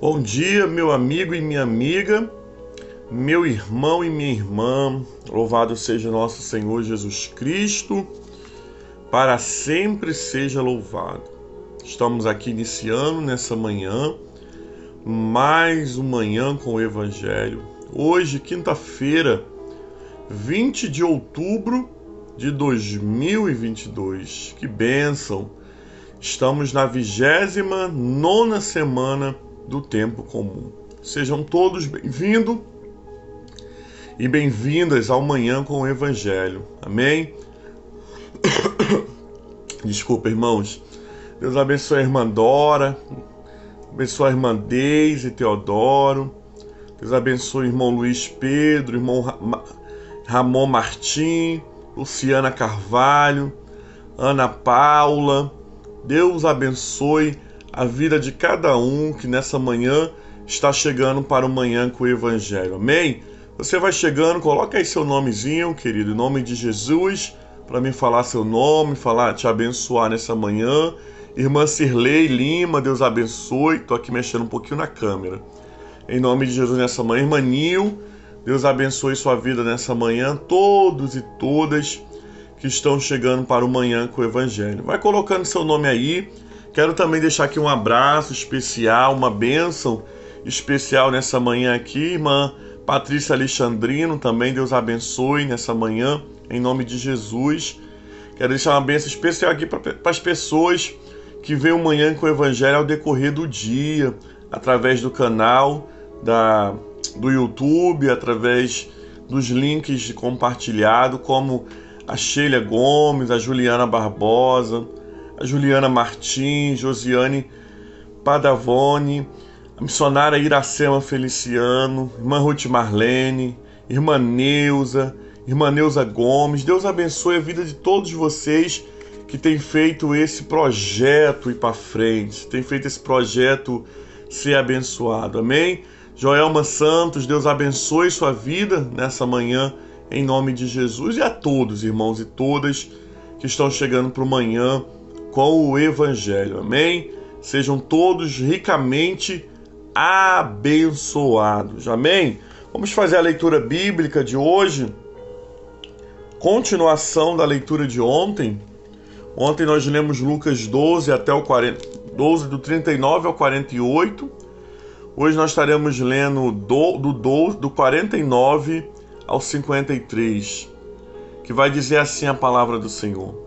Bom dia, meu amigo e minha amiga, meu irmão e minha irmã. Louvado seja nosso Senhor Jesus Cristo, para sempre seja louvado. Estamos aqui iniciando nessa manhã, mais uma manhã com o Evangelho. Hoje, quinta-feira, 20 de outubro de 2022. Que bênção! Estamos na 29ª semana do tempo comum. Sejam todos bem-vindos e bem-vindas ao Manhã com o Evangelho. Amém? Desculpa, irmãos. Deus abençoe a irmã Dora, abençoe a irmã Deise e Teodoro. Deus abençoe o irmão Luiz Pedro, irmão Ramon Martim, Luciana Carvalho, Ana Paula. Deus abençoe a vida de cada um que nessa manhã está chegando para o Manhã com o Evangelho. Amém? Você vai chegando, coloca aí seu nomezinho, querido, em nome de Jesus, para mim falar seu nome, te abençoar nessa manhã. Irmã Cirlei Lima, Deus abençoe. Estou aqui mexendo um pouquinho na câmera. Em nome de Jesus nessa manhã. Irmã Nil, Deus abençoe sua vida nessa manhã. Todos e todas que estão chegando para o Manhã com o Evangelho. Vai colocando seu nome aí. Quero também deixar aqui um abraço especial, uma bênção especial nessa manhã aqui. Irmã Patrícia Alexandrino, também Deus abençoe nessa manhã, em nome de Jesus. Quero deixar uma bênção especial aqui para as pessoas que veem o Manhã com o Evangelho ao decorrer do dia, através do canal do YouTube, através dos links de compartilhado, como a Sheila Gomes, a Juliana Barbosa, a Juliana Martins, Josiane Padavone, a missionária Iracema Feliciano, irmã Ruth Marlene, irmã Neuza Gomes. Deus abençoe a vida de todos vocês que têm feito esse projeto ir para frente, tem feito esse projeto ser abençoado. Amém? Joelma Santos, Deus abençoe sua vida nessa manhã, em nome de Jesus, e a todos, irmãos e todas, que estão chegando para o Manhã com o Evangelho. Amém? Sejam todos ricamente abençoados. Amém? Vamos fazer a leitura bíblica de hoje. Continuação da leitura de ontem. Ontem nós lemos Lucas 12 até o 12, do 39 ao 48. Hoje nós estaremos lendo do 49 ao 53, que vai dizer assim a palavra do Senhor: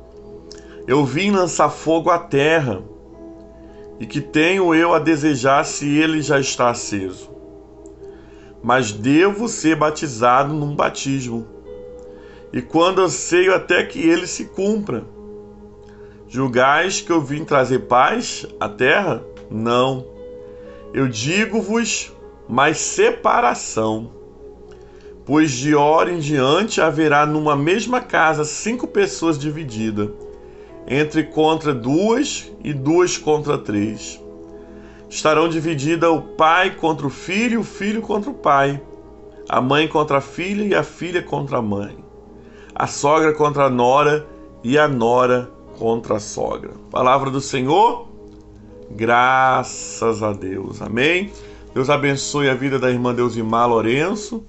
Eu vim lançar fogo à terra, e que tenho eu a desejar se ele já está aceso? Mas devo ser batizado num batismo, e quando anseio até que ele se cumpra. Julgais que eu vim trazer paz à terra? Não. Eu digo-vos, mas separação. Pois de hora em diante haverá numa mesma casa 5 pessoas divididas, entre contra 2 e 2 contra 3. Estarão divididas o pai contra o filho contra o pai, a mãe contra a filha e a filha contra a mãe, a sogra contra a nora e a nora contra a sogra. Palavra do Senhor, graças a Deus. Amém? Deus abençoe a vida da irmã Deusimar Lourenço.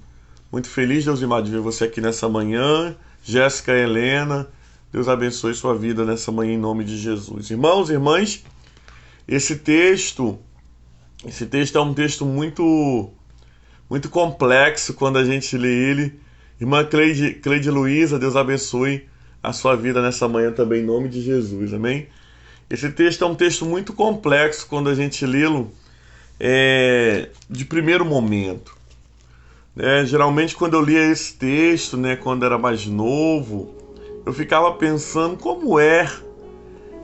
Muito feliz, Deusimar, de ver você aqui nessa manhã. Jéssica Helena, Deus abençoe sua vida nessa manhã em nome de Jesus. Irmãos e irmãs, esse texto é um texto muito complexo quando a gente lê ele. Irmã Cleide Luiza, Deus abençoe a sua vida nessa manhã também em nome de Jesus. Amém? Esse texto é um texto muito complexo quando a gente lê-lo de primeiro momento. Geralmente quando eu lia esse texto, quando era mais novo, eu ficava pensando como é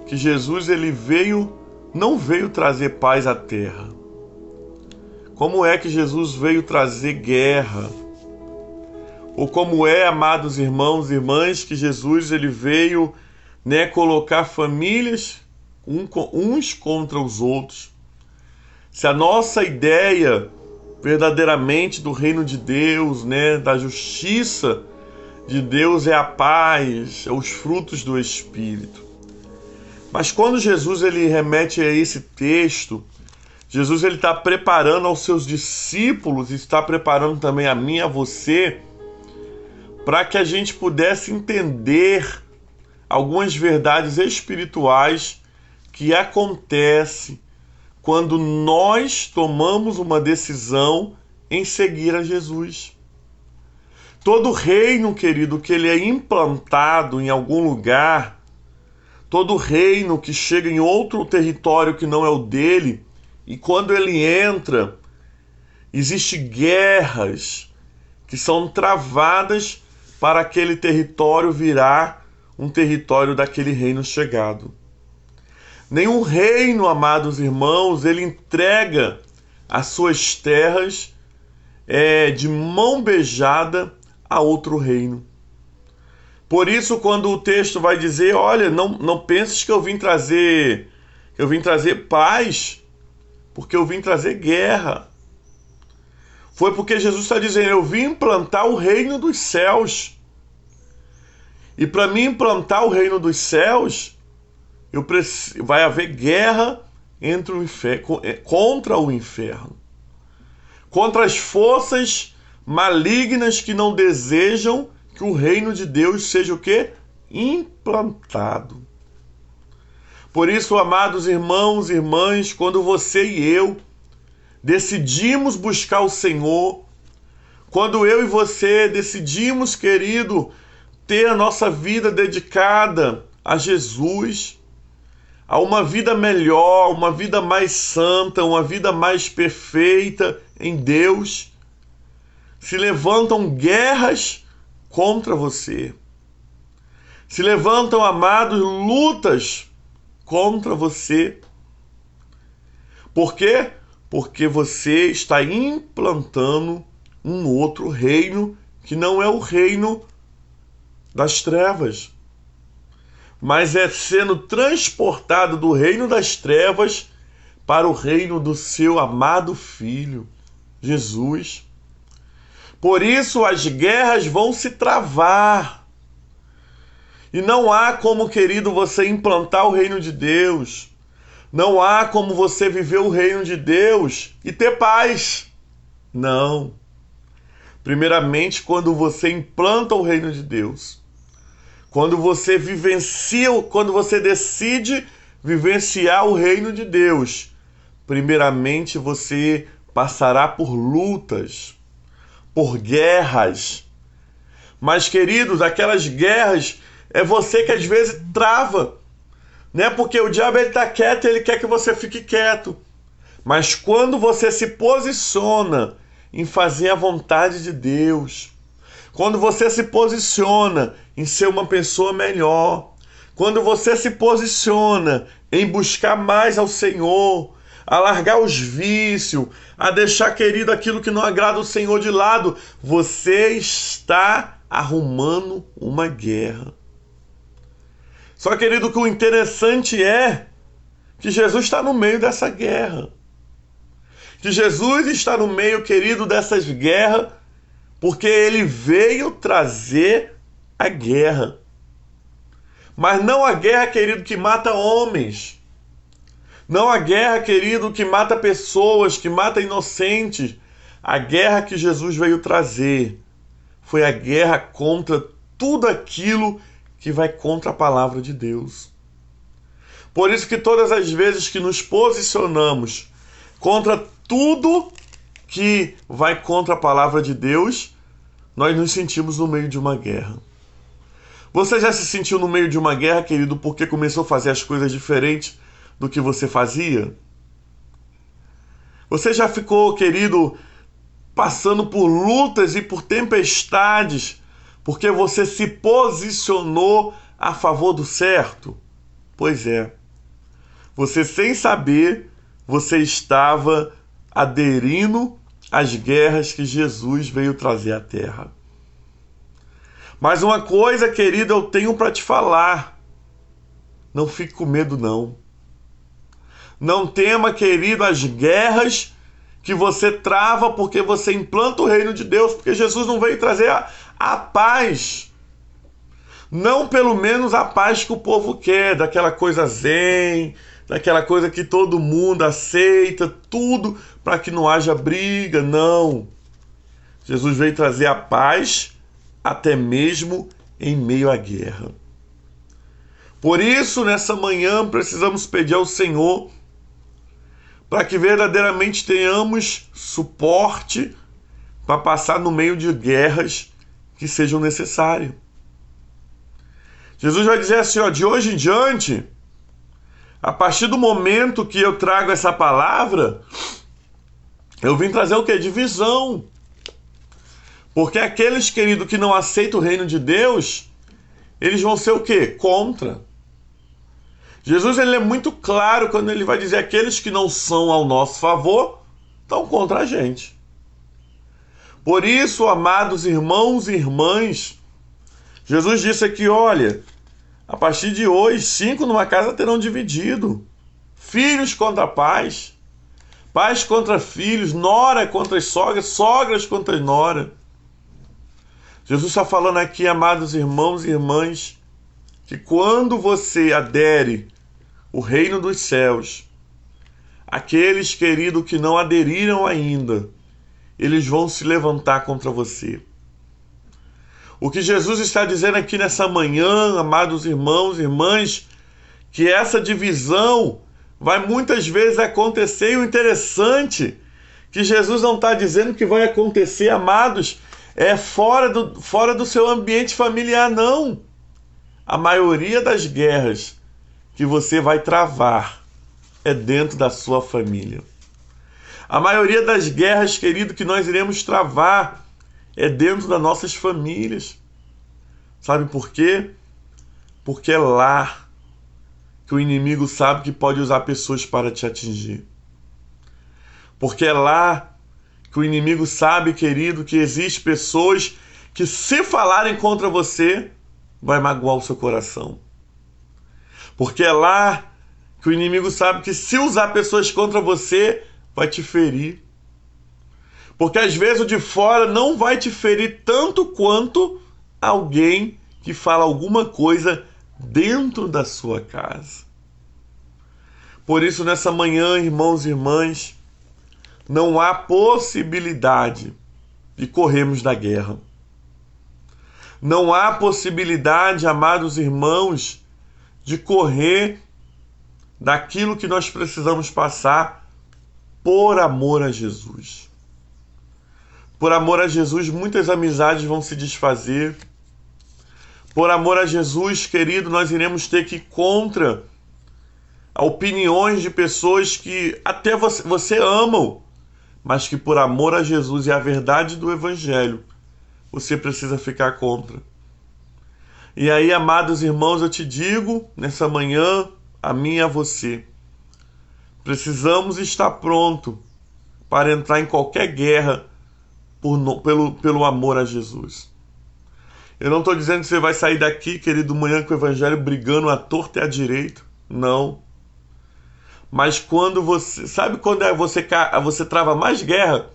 que Jesus não veio trazer paz à terra. Como é que Jesus veio trazer guerra? Ou como é, amados irmãos e irmãs, que Jesus veio colocar famílias uns contra os outros? Se a nossa ideia verdadeiramente do reino de Deus, da justiça de Deus é a paz, é os frutos do Espírito. Mas quando Jesus ele remete a esse texto, Jesus ele está preparando aos seus discípulos, está preparando também a mim e a você, para que a gente pudesse entender algumas verdades espirituais que acontecem quando nós tomamos uma decisão em seguir a Jesus. Todo reino, querido, que ele é implantado em algum lugar, todo reino que chega em outro território que não é o dele, e quando ele entra, existem guerras que são travadas para aquele território virar um território daquele reino chegado. Nenhum reino, amados irmãos, ele entrega as suas terras de mão beijada a outro reino. Por isso, quando o texto vai dizer, olha, não penses que eu vim trazer paz, porque eu vim trazer guerra. Foi porque Jesus está dizendo, eu vim implantar o reino dos céus. E para mim implantar o reino dos céus, vai haver guerra contra o inferno. Contra as forças malignas que não desejam que o reino de Deus seja o quê? Implantado. Por isso, amados irmãos e irmãs, quando você e eu decidimos buscar o Senhor, quando eu e você decidimos, querido, ter a nossa vida dedicada a Jesus, a uma vida melhor, uma vida mais santa, uma vida mais perfeita em Deus, se levantam guerras contra você. Se levantam, amados, lutas contra você. Por quê? Porque você está implantando um outro reino que não é o reino das trevas, mas é sendo transportado do reino das trevas para o reino do seu amado Filho, Jesus. Por isso as guerras vão se travar. E não há como, querido, você implantar o reino de Deus. Não há como você viver o reino de Deus e ter paz. Não. Primeiramente, quando você implanta o reino de Deus, quando você decide vivenciar o reino de Deus, primeiramente você passará por lutas, por guerras. Mas, queridos, aquelas guerras é você que às vezes trava, né? Porque o diabo está quieto e ele quer que você fique quieto. Mas quando você se posiciona em fazer a vontade de Deus, quando você se posiciona em ser uma pessoa melhor, quando você se posiciona em buscar mais ao Senhor, a largar os vícios, a deixar, querido, aquilo que não agrada o Senhor de lado, você está arrumando uma guerra. Só, querido, que o interessante é que Jesus está no meio dessa guerra. Que Jesus está no meio, querido, dessas guerras, porque ele veio trazer a guerra. Mas não a guerra, querido, que mata homens. Não a guerra, querido, que mata pessoas, que mata inocentes. A guerra que Jesus veio trazer foi a guerra contra tudo aquilo que vai contra a palavra de Deus. Por isso que todas as vezes que nos posicionamos contra tudo que vai contra a palavra de Deus, nós nos sentimos no meio de uma guerra. Você já se sentiu no meio de uma guerra, querido, porque começou a fazer as coisas diferentes do que você fazia? Você já ficou, querido, passando por lutas e por tempestades porque você se posicionou a favor do certo? Pois é. Você, sem saber, você estava aderindo às guerras que Jesus veio trazer à terra. Mas uma coisa, querido, eu tenho para te falar. Não fique com medo, não. Não tema, querido, as guerras que você trava porque você implanta o reino de Deus, porque Jesus não veio trazer a paz. Não pelo menos a paz que o povo quer, daquela coisa zen, daquela coisa que todo mundo aceita, tudo para que não haja briga, não. Jesus veio trazer a paz até mesmo em meio à guerra. Por isso, nessa manhã, precisamos pedir ao Senhor para que verdadeiramente tenhamos suporte para passar no meio de guerras que sejam necessárias. Jesus vai dizer assim, ó, de hoje em diante, a partir do momento que eu trago essa palavra, eu vim trazer o quê? Divisão. Porque aqueles, querido, que não aceitam o reino de Deus, eles vão ser o quê? Contra. Jesus, ele é muito claro quando ele vai dizer aqueles que não são ao nosso favor, estão contra a gente. Por isso, amados irmãos e irmãs, Jesus disse aqui, olha, a partir de hoje, 5 numa casa terão dividido. Filhos contra pais, pais contra filhos, nora contra as sogras, sogras contra as noras. Jesus está falando aqui, amados irmãos e irmãs, que quando você adere o reino dos céus, aqueles, querido, que não aderiram ainda, eles vão se levantar contra você. O que Jesus está dizendo aqui nessa manhã, amados irmãos e irmãs, que essa divisão vai muitas vezes acontecer, e o interessante que Jesus não está dizendo que vai acontecer, amados, fora do seu ambiente familiar, não. A maioria das guerras que você vai travar é dentro da sua família. A maioria das guerras, querido, que nós iremos travar é dentro das nossas famílias. Sabe por quê? Porque é lá que o inimigo sabe que pode usar pessoas para te atingir. Porque é lá que o inimigo sabe, querido, que existem pessoas que, se falarem contra você, vai magoar o seu coração. Porque é lá que o inimigo sabe que, se usar pessoas contra você, vai te ferir. Porque às vezes o de fora não vai te ferir tanto quanto alguém que fala alguma coisa dentro da sua casa. Por isso, nessa manhã, irmãos e irmãs, não há possibilidade de corrermos da guerra. Não há possibilidade, amados irmãos, de correr daquilo que nós precisamos passar por amor a Jesus. Por amor a Jesus, muitas amizades vão se desfazer. Por amor a Jesus, querido, nós iremos ter que ir contra opiniões de pessoas que até você amam, mas que por amor a Jesus e a verdade do Evangelho, você precisa ficar contra. E aí, amados irmãos, eu te digo, nessa manhã, a mim e a você, precisamos estar pronto para entrar em qualquer guerra pelo amor a Jesus. Eu não estou dizendo que você vai sair daqui, querido, manhã com o Evangelho brigando à torta e à direita. Não. Mas quando você... Sabe quando você trava mais guerra?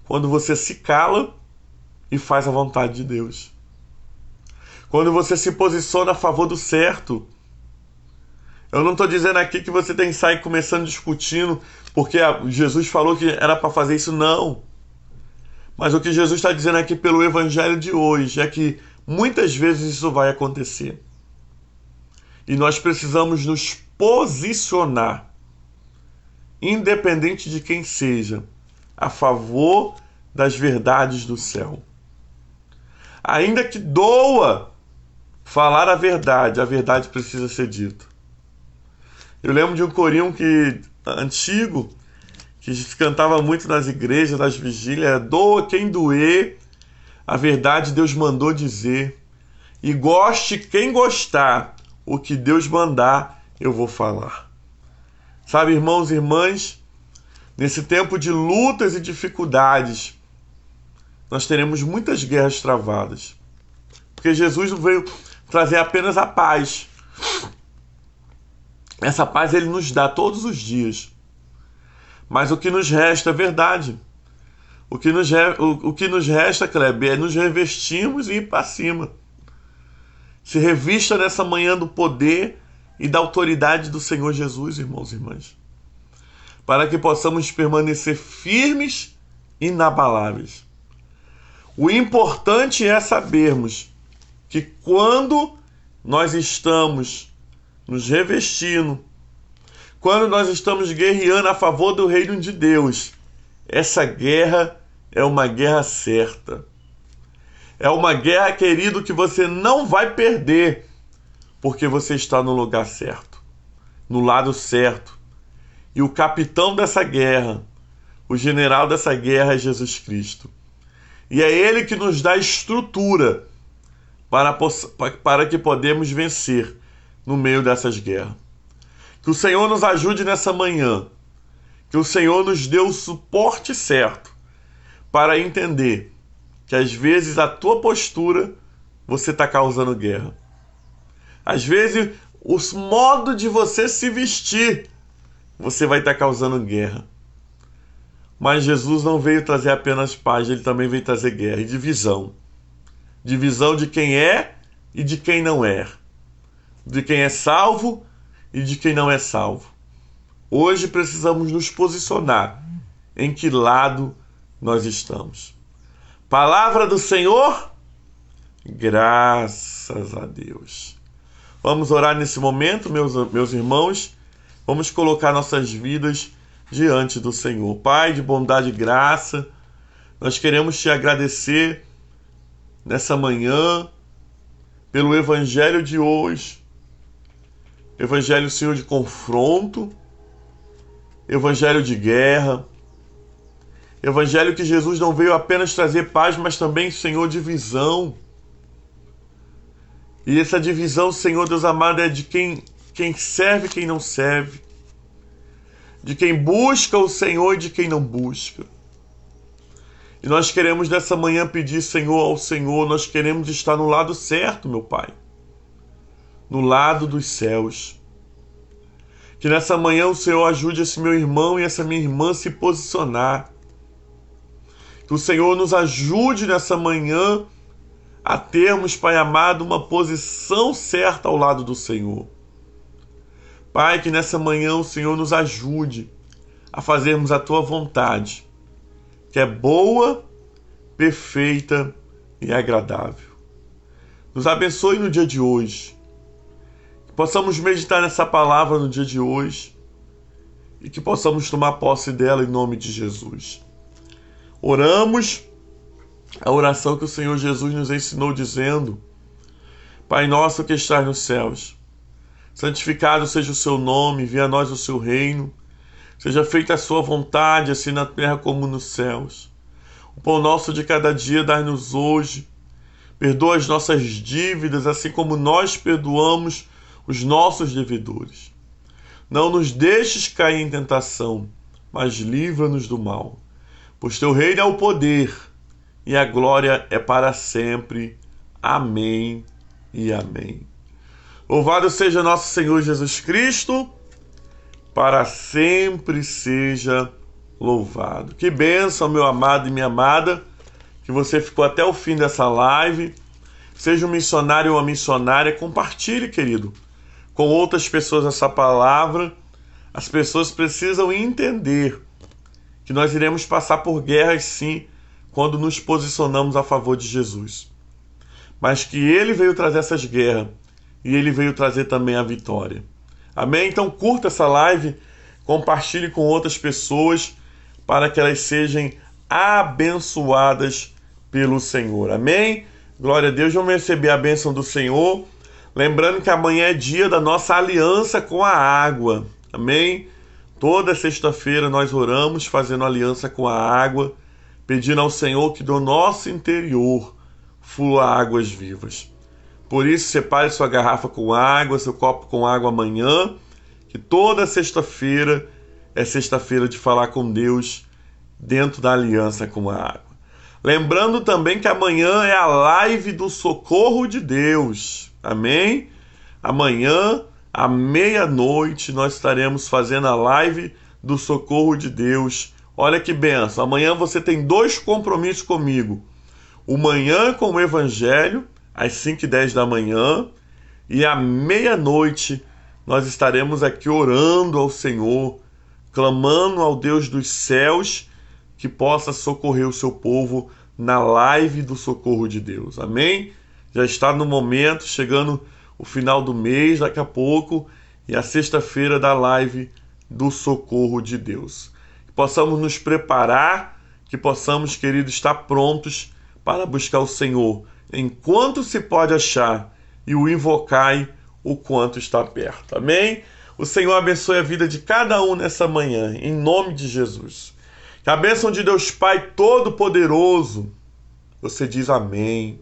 Quando você se cala e faz a vontade de Deus. Quando você se posiciona a favor do certo. Eu não estou dizendo aqui que você tem que sair começando discutindo porque Jesus falou que era para fazer isso, não. Mas o que Jesus está dizendo aqui pelo Evangelho de hoje é que muitas vezes isso vai acontecer. E nós precisamos nos posicionar, independente de quem seja, a favor das verdades do céu. Ainda que doa falar a verdade precisa ser dita. Eu lembro de um corinho antigo, que cantava muito nas igrejas, nas vigílias, doa quem doer, a verdade Deus mandou dizer, e goste quem gostar, o que Deus mandar eu vou falar. Sabe, irmãos e irmãs, nesse tempo de lutas e dificuldades, nós teremos muitas guerras travadas, porque Jesus não veio trazer apenas a paz. Essa paz ele nos dá todos os dias. Mas o que nos resta é verdade. O que nos resta, Kleber, é nos revestirmos e ir para cima. Se revista nessa manhã do poder e da autoridade do Senhor Jesus, irmãos e irmãs, para que possamos permanecer firmes e inabaláveis. O importante é sabermos que quando nós estamos nos revestindo, quando nós estamos guerreando a favor do reino de Deus, essa guerra é uma guerra certa. É uma guerra, querido, que você não vai perder, porque você está no lugar certo, no lado certo. E o capitão dessa guerra, o general dessa guerra é Jesus Cristo. E é Ele que nos dá estrutura para que podemos vencer no meio dessas guerras. Que o Senhor nos ajude nessa manhã. Que o Senhor nos dê o suporte certo para entender que às vezes a tua postura você está causando guerra. Às vezes o modo de você se vestir você vai estar causando guerra. Mas Jesus não veio trazer apenas paz, ele também veio trazer guerra e divisão. Divisão de quem é e de quem não é. De quem é salvo e de quem não é salvo. Hoje precisamos nos posicionar em que lado nós estamos. Palavra do Senhor, graças a Deus. Vamos orar nesse momento, meus irmãos. Vamos colocar nossas vidas diante do Senhor. Pai de bondade e graça, nós queremos te agradecer nessa manhã pelo Evangelho de hoje. Evangelho, Senhor, de confronto, Evangelho de guerra, Evangelho que Jesus não veio apenas trazer paz, mas também, Senhor, divisão. E essa divisão, Senhor Deus amado, é de quem serve e quem não serve, de quem busca o Senhor e de quem não busca. E nós queremos nessa manhã pedir, Senhor, ao Senhor, nós queremos estar no lado certo, meu Pai, no lado dos céus. Que nessa manhã o Senhor ajude esse meu irmão e essa minha irmã a se posicionar. Que o Senhor nos ajude nessa manhã a termos, Pai amado, uma posição certa ao lado do Senhor. Pai, que nessa manhã o Senhor nos ajude a fazermos a Tua vontade, que é boa, perfeita e agradável. Nos abençoe no dia de hoje. Que possamos meditar nessa palavra no dia de hoje e que possamos tomar posse dela em nome de Jesus. Oramos a oração que o Senhor Jesus nos ensinou dizendo: Pai nosso que estás nos céus, santificado seja o seu nome, venha a nós o seu reino, seja feita a sua vontade, assim na terra como nos céus. O pão nosso de cada dia dai-nos hoje, perdoa as nossas dívidas, assim como nós perdoamos os nossos devedores. Não nos deixes cair em tentação, mas livra-nos do mal. Pois teu reino é o poder, e a glória é para sempre. Amém e amém. Louvado seja nosso Senhor Jesus Cristo, para sempre seja louvado. Que bênção, meu amado e minha amada, que você ficou até o fim dessa live. Seja um missionário ou uma missionária, compartilhe, querido, com outras pessoas essa palavra. As pessoas precisam entender que nós iremos passar por guerras, sim, quando nos posicionamos a favor de Jesus. Mas que Ele veio trazer essas guerras e Ele veio trazer também a vitória. Amém? Então curta essa live, compartilhe com outras pessoas para que elas sejam abençoadas pelo Senhor. Amém? Glória a Deus, vamos receber a bênção do Senhor. Lembrando que amanhã é dia da nossa aliança com a água. Amém? Toda sexta-feira nós oramos fazendo aliança com a água, pedindo ao Senhor que do nosso interior flua águas vivas. Por isso, separe sua garrafa com água, seu copo com água amanhã, que toda sexta-feira é sexta-feira de falar com Deus dentro da aliança com a água. Lembrando também que amanhã é a live do Socorro de Deus. Amém? Amanhã, à meia-noite, nós estaremos fazendo a live do Socorro de Deus. Olha que benção. Amanhã você tem 2 compromissos comigo. O manhã com o Evangelho, às 5h10 da manhã, e à meia-noite nós estaremos aqui orando ao Senhor, clamando ao Deus dos céus que possa socorrer o seu povo na live do socorro de Deus. Amém? Já está no momento, chegando o final do mês, daqui a pouco, e a sexta-feira da live do socorro de Deus. Que possamos nos preparar, que possamos, queridos, estar prontos para buscar o Senhor enquanto se pode achar e o invocai o quanto está perto. Amém? O Senhor abençoe a vida de cada um nessa manhã, em nome de Jesus. Que a bênção de Deus Pai Todo-Poderoso, você diz amém.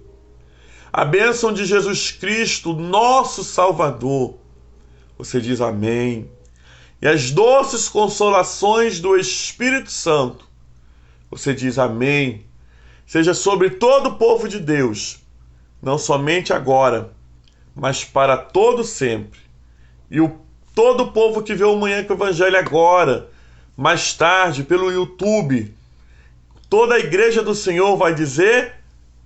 A bênção de Jesus Cristo, nosso Salvador, você diz amém. E as doces consolações do Espírito Santo, você diz amém. Seja sobre todo o povo de Deus, não somente agora, mas para todo sempre. E todo o povo que vê o Manhã com o Evangelho agora, mais tarde, pelo YouTube, toda a igreja do Senhor vai dizer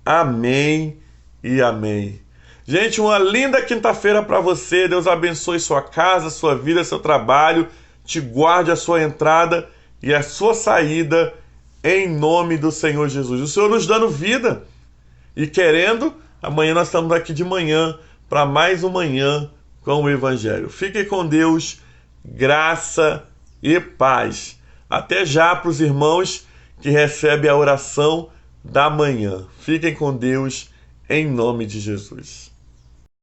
amém e amém. Gente, uma linda quinta-feira para você. Deus abençoe sua casa, sua vida, seu trabalho, te guarde a sua entrada e a sua saída, em nome do Senhor Jesus. O Senhor nos dando vida e querendo, amanhã nós estamos aqui de manhã para mais um Manhã com o Evangelho. Fiquem com Deus, graça e paz. Até já para os irmãos que recebem a oração da manhã. Fiquem com Deus, em nome de Jesus.